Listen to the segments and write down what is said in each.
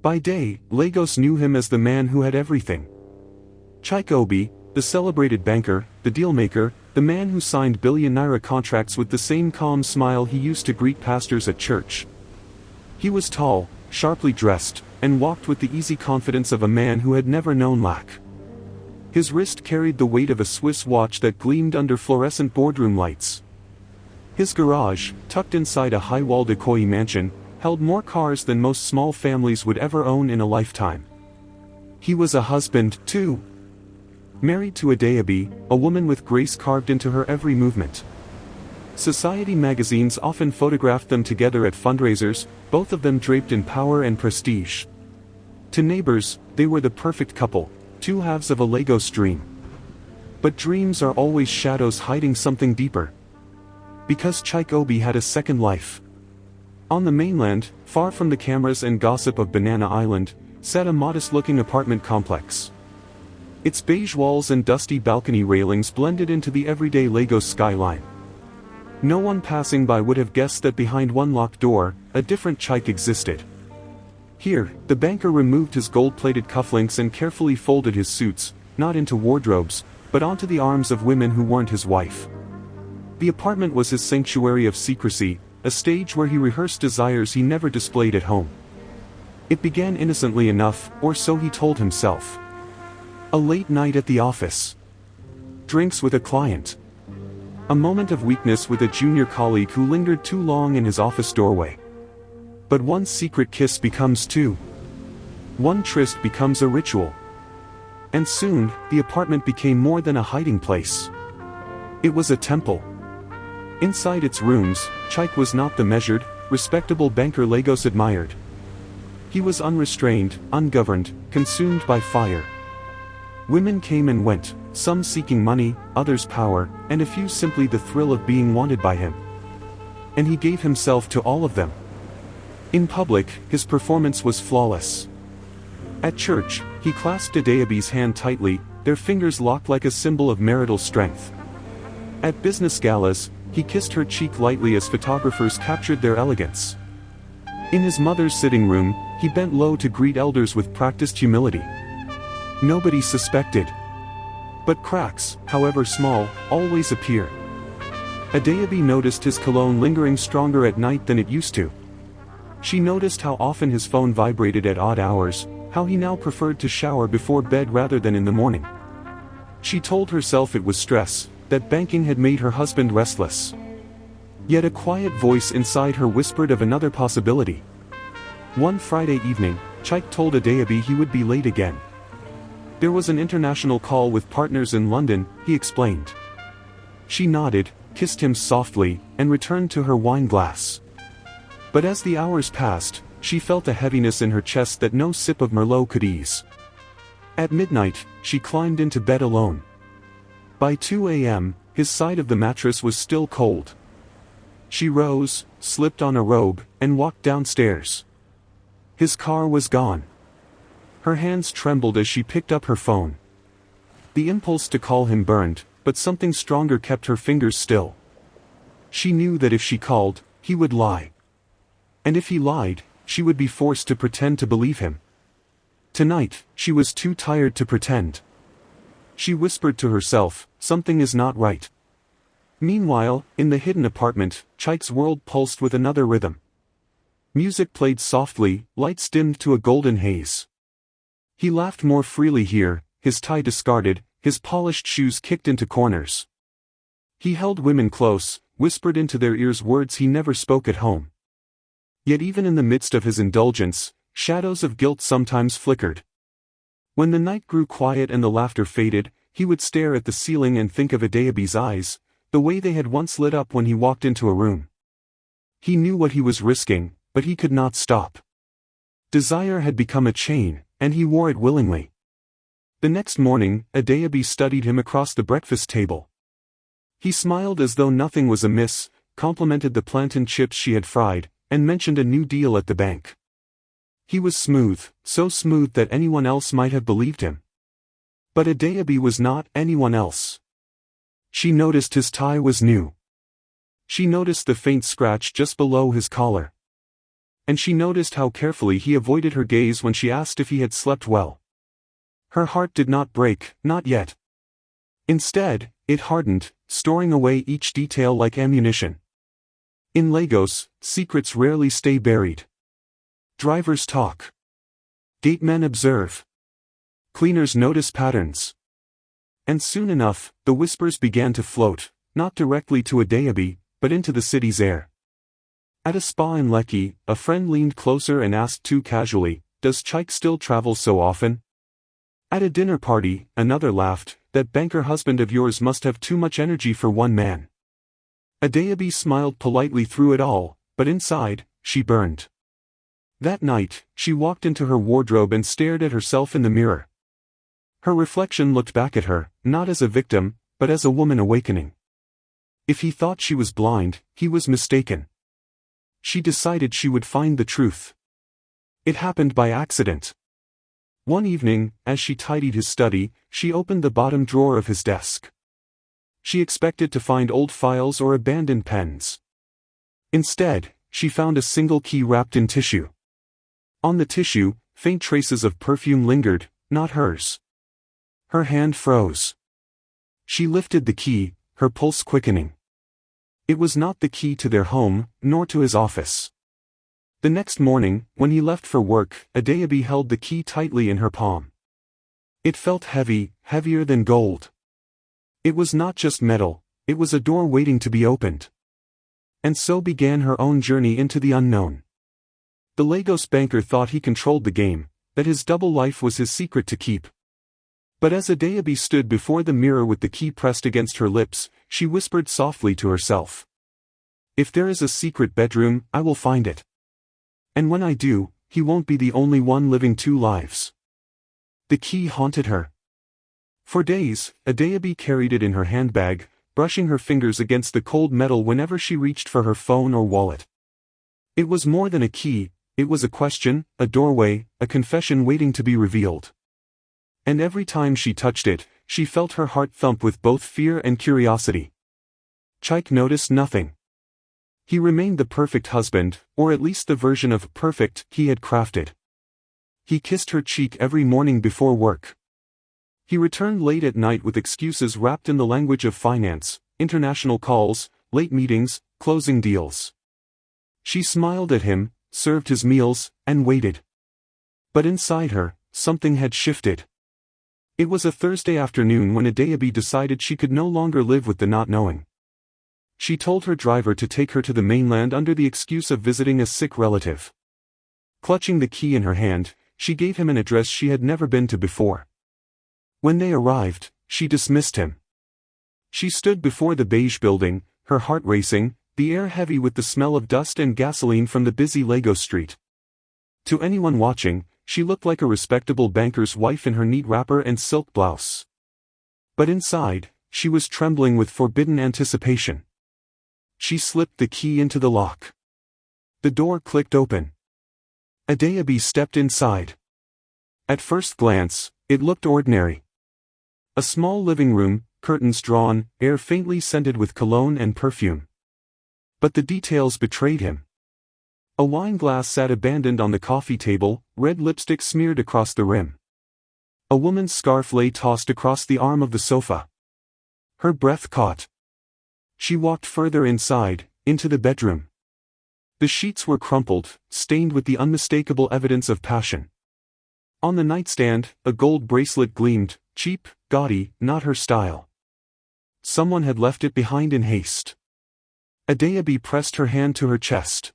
By day, Lagos knew him as the man who had everything. Chike Obi, the celebrated banker, the dealmaker, the man who signed billion-naira contracts with the same calm smile he used to greet pastors at church. He was tall, sharply dressed, and walked with the easy confidence of a man who had never known lack. His wrist carried the weight of a Swiss watch that gleamed under fluorescent boardroom lights. His garage, tucked inside a high-walled Ikoyi mansion, held more cars than most small families would ever own in a lifetime. He was a husband, too. Married to Adeobi, a woman with grace carved into her every movement. Society magazines often photographed them together at fundraisers, both of them draped in power and prestige. To neighbors, they were the perfect couple, two halves of a Lagos dream. But dreams are always shadows hiding something deeper. Because Chike Obi had a second life. On the mainland, far from the cameras and gossip of Banana Island, sat a modest-looking apartment complex. Its beige walls and dusty balcony railings blended into the everyday Lagos skyline. No one passing by would have guessed that behind one locked door, a different Chike existed. Here, the banker removed his gold-plated cufflinks and carefully folded his suits, not into wardrobes, but onto the arms of women who weren't his wife. The apartment was his sanctuary of secrecy, a stage where he rehearsed desires he never displayed at home. It began innocently enough, or so he told himself. A late night at the office. Drinks with a client. A moment of weakness with a junior colleague who lingered too long in his office doorway. But one secret kiss becomes two. One tryst becomes a ritual. And soon, the apartment became more than a hiding place. It was a temple. Inside its rooms, Chike was not the measured, respectable banker Lagos admired. He was unrestrained, ungoverned, consumed by fire. Women came and went, some seeking money, others power, and a few simply the thrill of being wanted by him. And he gave himself to all of them. In public, his performance was flawless. At church, he clasped Adeobi's hand tightly, their fingers locked like a symbol of marital strength. At business galas, he kissed her cheek lightly as photographers captured their elegance. In his mother's sitting room, he bent low to greet elders with practiced humility. Nobody suspected. But cracks, however small, always appear. Adeobi noticed his cologne lingering stronger at night than it used to. She noticed how often his phone vibrated at odd hours, how he now preferred to shower before bed rather than in the morning. She told herself it was stress, that banking had made her husband restless. Yet a quiet voice inside her whispered of another possibility. One Friday evening, Chike told Adeobi he would be late again. There was an international call with partners in London, he explained. She nodded, kissed him softly, and returned to her wine glass. But as the hours passed, she felt a heaviness in her chest that no sip of Merlot could ease. At midnight, she climbed into bed alone. By 2 a.m., his side of the mattress was still cold. She rose, slipped on a robe, and walked downstairs. His car was gone. Her hands trembled as she picked up her phone. The impulse to call him burned, but something stronger kept her fingers still. She knew that if she called, he would lie. And if he lied, she would be forced to pretend to believe him. Tonight, she was too tired to pretend. She whispered to herself, something is not right. Meanwhile, in the hidden apartment, Chike's world pulsed with another rhythm. Music played softly, lights dimmed to a golden haze. He laughed more freely here, his tie discarded, his polished shoes kicked into corners. He held women close, whispered into their ears words he never spoke at home. Yet even in the midst of his indulgence, shadows of guilt sometimes flickered. When the night grew quiet and the laughter faded, he would stare at the ceiling and think of Adeobi's eyes, the way they had once lit up when he walked into a room. He knew what he was risking, but he could not stop. Desire had become a chain, and he wore it willingly. The next morning, Adeobi studied him across the breakfast table. He smiled as though nothing was amiss, complimented the plantain chips she had fried, and mentioned a new deal at the bank. He was smooth, so smooth that anyone else might have believed him. But Adeobi was not anyone else. She noticed his tie was new. She noticed the faint scratch just below his collar. and she noticed how carefully he avoided her gaze when she asked if he had slept well. Her heart did not break, not yet. Instead, it hardened, storing away each detail like ammunition. In Lagos, secrets rarely stay buried. Drivers talk. Gatemen observe. Cleaners notice patterns. And soon enough, the whispers began to float, not directly to Adeobi, but into the city's air. At a spa in Lekki, a friend leaned closer and asked too casually, "Does Chike still travel so often?" At a dinner party, another laughed, "That banker husband of yours must have too much energy for one man." Adeobi smiled politely through it all, but inside, she burned. That night, she walked into her wardrobe and stared at herself in the mirror. Her reflection looked back at her, not as a victim, but as a woman awakening. If he thought she was blind, he was mistaken. She decided she would find the truth. It happened by accident. One evening, as she tidied his study, she opened the bottom drawer of his desk. She expected to find old files or abandoned pens. Instead, she found a single key wrapped in tissue. On the tissue, faint traces of perfume lingered, not hers. Her hand froze. She lifted the key, her pulse quickening. It was not the key to their home, nor to his office. The next morning, when he left for work, Adeobi held the key tightly in her palm. It felt heavy, heavier than gold. It was not just metal, it was a door waiting to be opened. And so began her own journey into the unknown. The Lagos banker thought he controlled the game, that his double life was his secret to keep. But as Adeobi stood before the mirror with the key pressed against her lips, she whispered softly to herself. "If there is a secret bedroom, I will find it. And when I do, he won't be the only one living two lives." The key haunted her. For days, Adeobi carried it in her handbag, brushing her fingers against the cold metal whenever she reached for her phone or wallet. It was more than a key, it was a question, a doorway, a confession waiting to be revealed. And every time she touched it, she felt her heart thump with both fear and curiosity. Chike noticed nothing. He remained the perfect husband, or at least the version of perfect he had crafted. He kissed her cheek every morning before work. He returned late at night with excuses wrapped in the language of finance, international calls, late meetings, closing deals. She smiled at him, served his meals, and waited. But inside her, something had shifted. It was a Thursday afternoon when Adeobi decided she could no longer live with the not knowing. She told her driver to take her to the mainland under the excuse of visiting a sick relative. Clutching the key in her hand, she gave him an address she had never been to before. When they arrived, she dismissed him. She stood before the beige building, her heart racing, the air heavy with the smell of dust and gasoline from the busy Lagos street. To anyone watching, she looked like a respectable banker's wife in her neat wrapper and silk blouse. But inside, she was trembling with forbidden anticipation. She slipped the key into the lock. The door clicked open. Adeobi stepped inside. At first glance, it looked ordinary. A small living room, curtains drawn, air faintly scented with cologne and perfume. But the details betrayed him. A wine glass sat abandoned on the coffee table, red lipstick smeared across the rim. A woman's scarf lay tossed across the arm of the sofa. Her breath caught. She walked further inside, into the bedroom. The sheets were crumpled, stained with the unmistakable evidence of passion. On the nightstand, a gold bracelet gleamed, cheap, gaudy, not her style. Someone had left it behind in haste. Adeobi pressed her hand to her chest.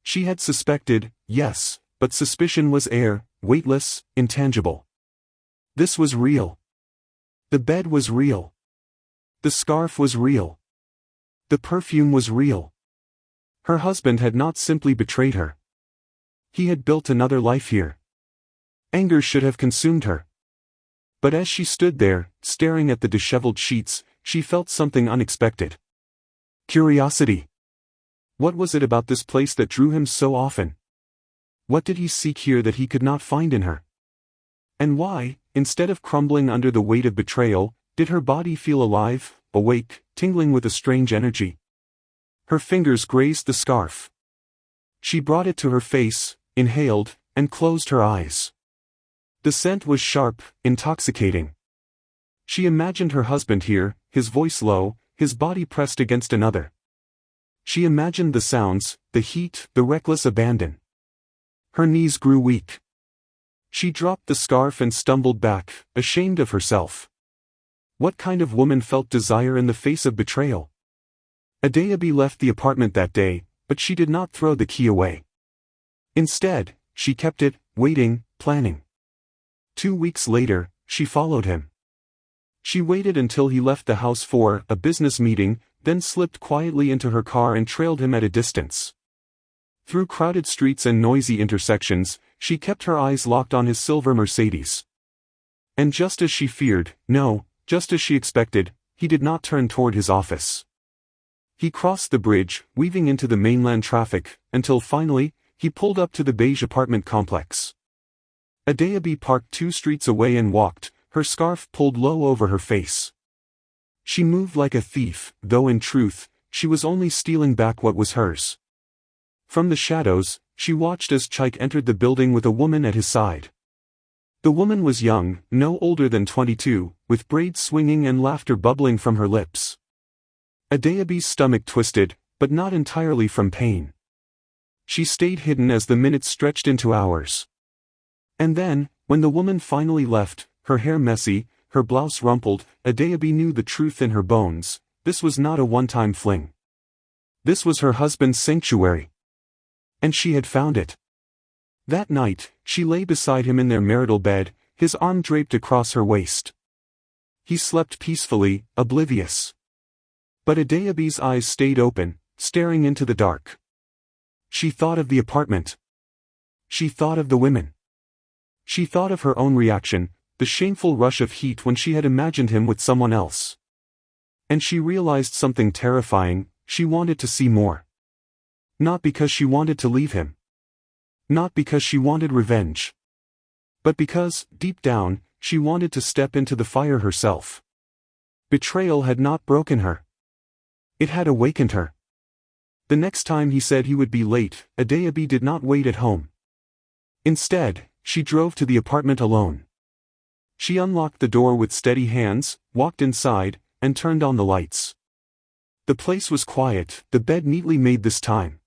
She had suspected, yes, but suspicion was air, weightless, intangible. This was real. The bed was real. The scarf was real. The perfume was real. Her husband had not simply betrayed her. He had built another life here. Anger should have consumed her. But as she stood there, staring at the disheveled sheets, she felt something unexpected. Curiosity. What was it about this place that drew him so often? What did he seek here that he could not find in her? And why, instead of crumbling under the weight of betrayal, did her body feel alive, awake, tingling with a strange energy? Her fingers grazed the scarf. She brought it to her face, inhaled, and closed her eyes. The scent was sharp, intoxicating. She imagined her husband here, his voice low, his body pressed against another. She imagined the sounds, the heat, the reckless abandon. Her knees grew weak. She dropped the scarf and stumbled back, ashamed of herself. What kind of woman felt desire in the face of betrayal? Adeobi left the apartment that day, but she did not throw the key away. Instead, she kept it, waiting, planning. 2 weeks later, she followed him. She waited until he left the house for a business meeting, then slipped quietly into her car and trailed him at a distance. Through crowded streets and noisy intersections, she kept her eyes locked on his silver Mercedes. And just as she feared, no, just as she expected, he did not turn toward his office. He crossed the bridge, weaving into the mainland traffic, until finally, he pulled up to the beige apartment complex. Adeobi parked 2 streets away and walked, her scarf pulled low over her face. She moved like a thief, though in truth, she was only stealing back what was hers. From the shadows, she watched as Chaik entered the building with a woman at his side. The woman was young, no older than 22, with braids swinging and laughter bubbling from her lips. Adeobi's stomach twisted, but not entirely from pain. She stayed hidden as the minutes stretched into hours. And then, when the woman finally left, her hair messy, her blouse rumpled, Adeobi knew the truth in her bones. This was not a one-time fling. This was her husband's sanctuary. And she had found it. That night, she lay beside him in their marital bed, his arm draped across her waist. He slept peacefully, oblivious. But Adeobi's eyes stayed open, staring into the dark. She thought of the apartment. She thought of the women. She thought of her own reaction, the shameful rush of heat when she had imagined him with someone else. And she realized something terrifying: she wanted to see more. Not because she wanted to leave him. Not because she wanted revenge. But because, deep down, she wanted to step into the fire herself. Betrayal had not broken her. It had awakened her. The next time he said he would be late, Adeobi did not wait at home. Instead, she drove to the apartment alone. She unlocked the door with steady hands, walked inside, and turned on the lights. The place was quiet, the bed neatly made this time.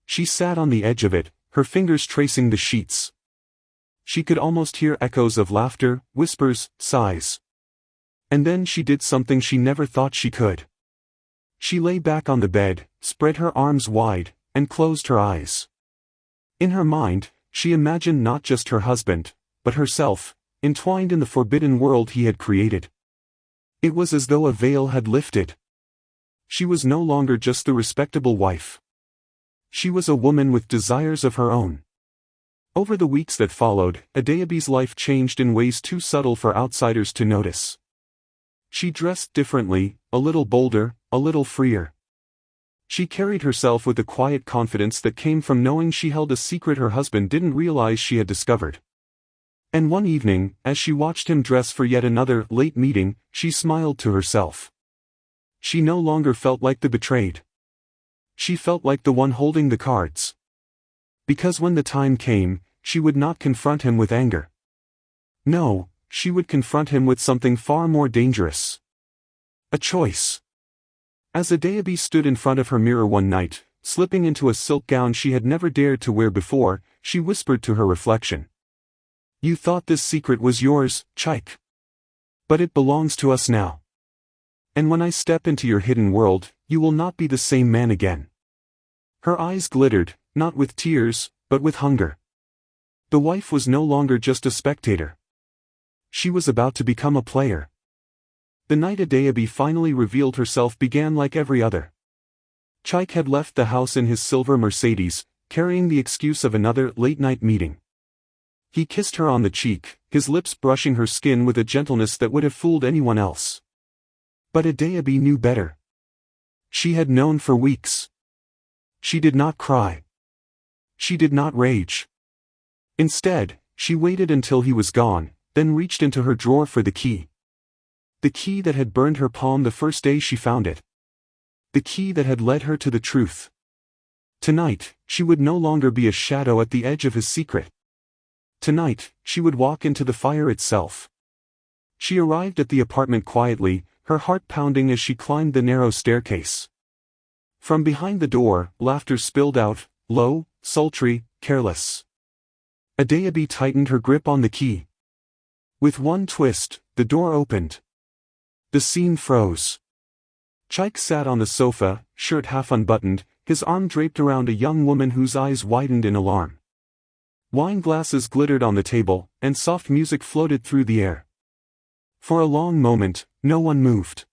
She sat on the edge of it, her fingers tracing the sheets. She could almost hear echoes of laughter, whispers, sighs. And then she did something she never thought she could. She lay back on the bed, spread her arms wide, and closed her eyes. In her mind, she imagined not just her husband, but herself, entwined in the forbidden world he had created. It was as though a veil had lifted. She was no longer just the respectable wife. She was a woman with desires of her own. Over the weeks that followed, Adeobi's life changed in ways too subtle for outsiders to notice. She dressed differently, a little bolder, a little freer. She carried herself with a quiet confidence that came from knowing she held a secret her husband didn't realize she had discovered. And one evening, as she watched him dress for yet another late meeting, she smiled to herself. She no longer felt like the betrayed. She felt like the one holding the cards. Because when the time came, she would not confront him with anger. No, she would confront him with something far more dangerous. A choice. As Adeobi stood in front of her mirror one night, slipping into a silk gown she had never dared to wear before, she whispered to her reflection. "You thought this secret was yours, Chaik. But it belongs to us now. And when I step into your hidden world, you will not be the same man again." Her eyes glittered, not with tears, but with hunger. The wife was no longer just a spectator. She was about to become a player. The night Adeobi finally revealed herself began like every other. Chaik had left the house in his silver Mercedes, carrying the excuse of another late-night meeting. He kissed her on the cheek, his lips brushing her skin with a gentleness that would have fooled anyone else. But Adeobi knew better. She had known for weeks. She did not cry. She did not rage. Instead, she waited until he was gone, then reached into her drawer for the key. The key that had burned her palm the first day she found it. The key that had led her to the truth. Tonight, she would no longer be a shadow at the edge of his secret. Tonight, she would walk into the fire itself. She arrived at the apartment quietly, her heart pounding as she climbed the narrow staircase. From behind the door, laughter spilled out, low, sultry, careless. Adeobi tightened her grip on the key. With one twist, the door opened. The scene froze. Chaik sat on the sofa, shirt half unbuttoned, his arm draped around a young woman whose eyes widened in alarm. Wine glasses glittered on the table, and soft music floated through the air. For a long moment, no one moved.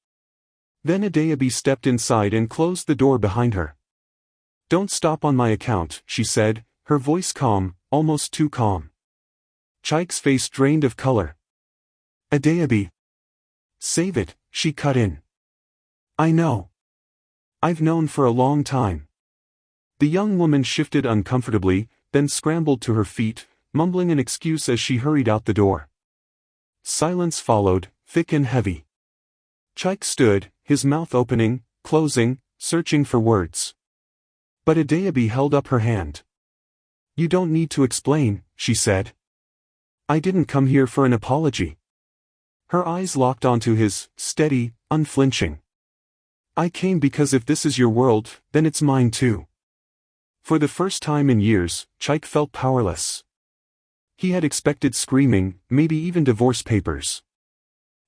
Then Adeobi stepped inside and closed the door behind her. "Don't stop on my account," she said, her voice calm, almost too calm. Chaik's face drained of color. "Adeobi." "Save it," she cut in. "I know. I've known for a long time." The young woman shifted uncomfortably, then scrambled to her feet, mumbling an excuse as she hurried out the door. Silence followed, thick and heavy. Chaik stood, his mouth opening, closing, searching for words. But Adeobi held up her hand. "You don't need to explain," she said. "I didn't come here for an apology." Her eyes locked onto his, steady, unflinching. "I came because if this is your world, then it's mine too." For the first time in years, Chaik felt powerless. He had expected screaming, maybe even divorce papers.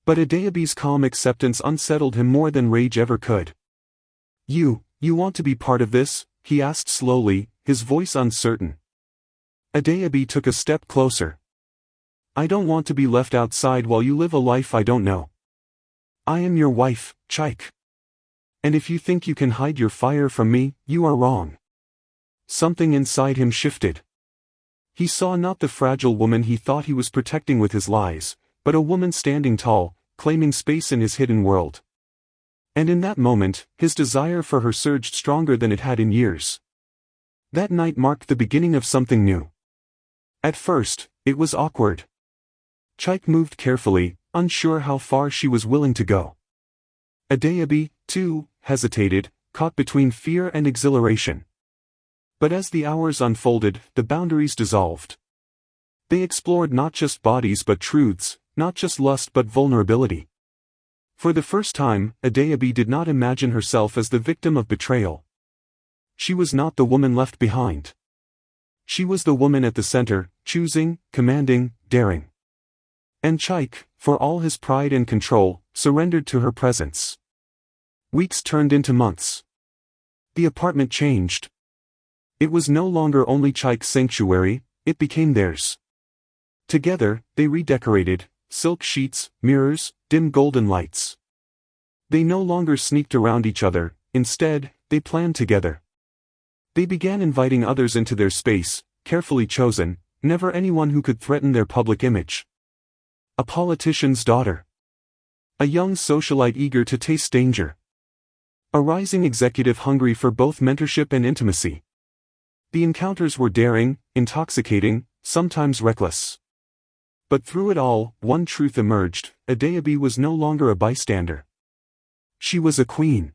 But Adeobi's calm acceptance unsettled him more than rage ever could. You want to be part of this?" he asked slowly, his voice uncertain. Adeobi took a step closer. "I don't want to be left outside while you live a life I don't know. I am your wife, Chaik. And if you think you can hide your fire from me, you are wrong." Something inside him shifted. He saw not the fragile woman he thought he was protecting with his lies, but a woman standing tall, claiming space in his hidden world. And in that moment, his desire for her surged stronger than it had in years. That night marked the beginning of something new. At first, it was awkward. Chaik moved carefully, unsure how far she was willing to go. Adeobi, too, hesitated, caught between fear and exhilaration. But as the hours unfolded, the boundaries dissolved. They explored not just bodies but truths, not just lust but vulnerability. For the first time, Adeobi did not imagine herself as the victim of betrayal. She was not the woman left behind. She was the woman at the center, choosing, commanding, daring. And Chaik, for all his pride and control, surrendered to her presence. Weeks turned into months. The apartment changed. It was no longer only Chaik's sanctuary, it became theirs. Together, they redecorated, silk sheets, mirrors, dim golden lights. They no longer sneaked around each other, instead, they planned together. They began inviting others into their space, carefully chosen, never anyone who could threaten their public image. A politician's daughter. A young socialite eager to taste danger. A rising executive hungry for both mentorship and intimacy. The encounters were daring, intoxicating, sometimes reckless. But through it all, one truth emerged: Adeobi was no longer a bystander. She was a queen.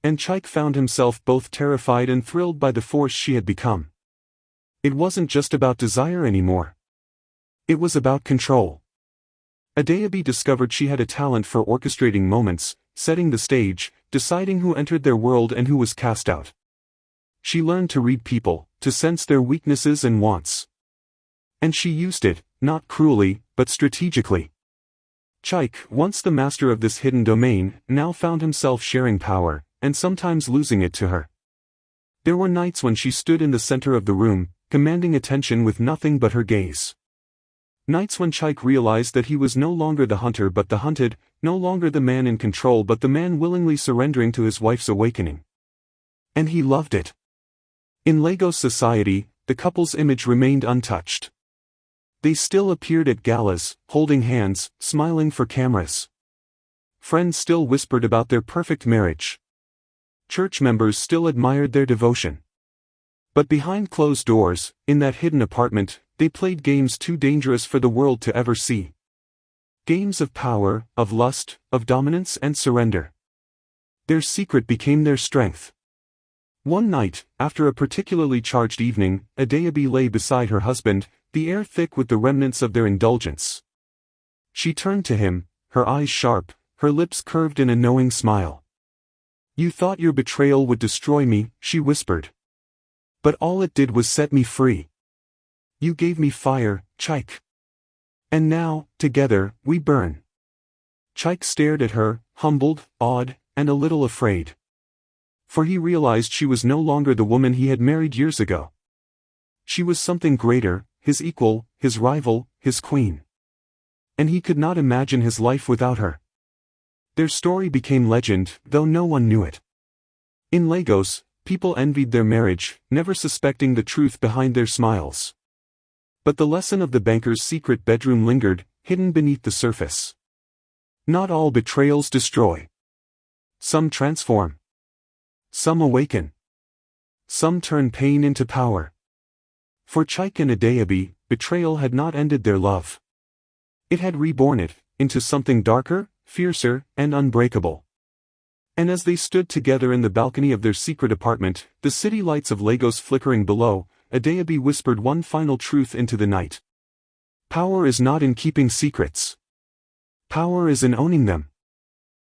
And Chaik found himself both terrified and thrilled by the force she had become. It wasn't just about desire anymore. It was about control. Adeobi discovered she had a talent for orchestrating moments, setting the stage, deciding who entered their world and who was cast out. She learned to read people, to sense their weaknesses and wants. And she used it, not cruelly, but strategically. Chaik, once the master of this hidden domain, now found himself sharing power, and sometimes losing it to her. There were nights when she stood in the center of the room, commanding attention with nothing but her gaze. Nights when Chaik realized that he was no longer the hunter but the hunted, no longer the man in control but the man willingly surrendering to his wife's awakening. And he loved it. In Lagos society, the couple's image remained untouched. They still appeared at galas, holding hands, smiling for cameras. Friends still whispered about their perfect marriage. Church members still admired their devotion. But behind closed doors, in that hidden apartment, they played games too dangerous for the world to ever see. Games of power, of lust, of dominance and surrender. Their secret became their strength. One night, after a particularly charged evening, Adeobi lay beside her husband, the air thick with the remnants of their indulgence. She turned to him, her eyes sharp, her lips curved in a knowing smile. "You thought your betrayal would destroy me," she whispered. "But all it did was set me free. You gave me fire, Chike. And now, together, we burn." Chike stared at her, humbled, awed, and a little afraid. For he realized she was no longer the woman he had married years ago. She was something greater, his equal, his rival, his queen. And he could not imagine his life without her. Their story became legend, though no one knew it. In Lagos, people envied their marriage, never suspecting the truth behind their smiles. But the lesson of the banker's secret bedroom lingered, hidden beneath the surface. Not all betrayals destroy. Some transform. Some awaken. Some turn pain into power. For Chike and Adeobi, betrayal had not ended their love. It had reborn it, into something darker, fiercer, and unbreakable. And as they stood together in the balcony of their secret apartment, the city lights of Lagos flickering below, Adeobi whispered one final truth into the night. Power is not in keeping secrets. Power is in owning them.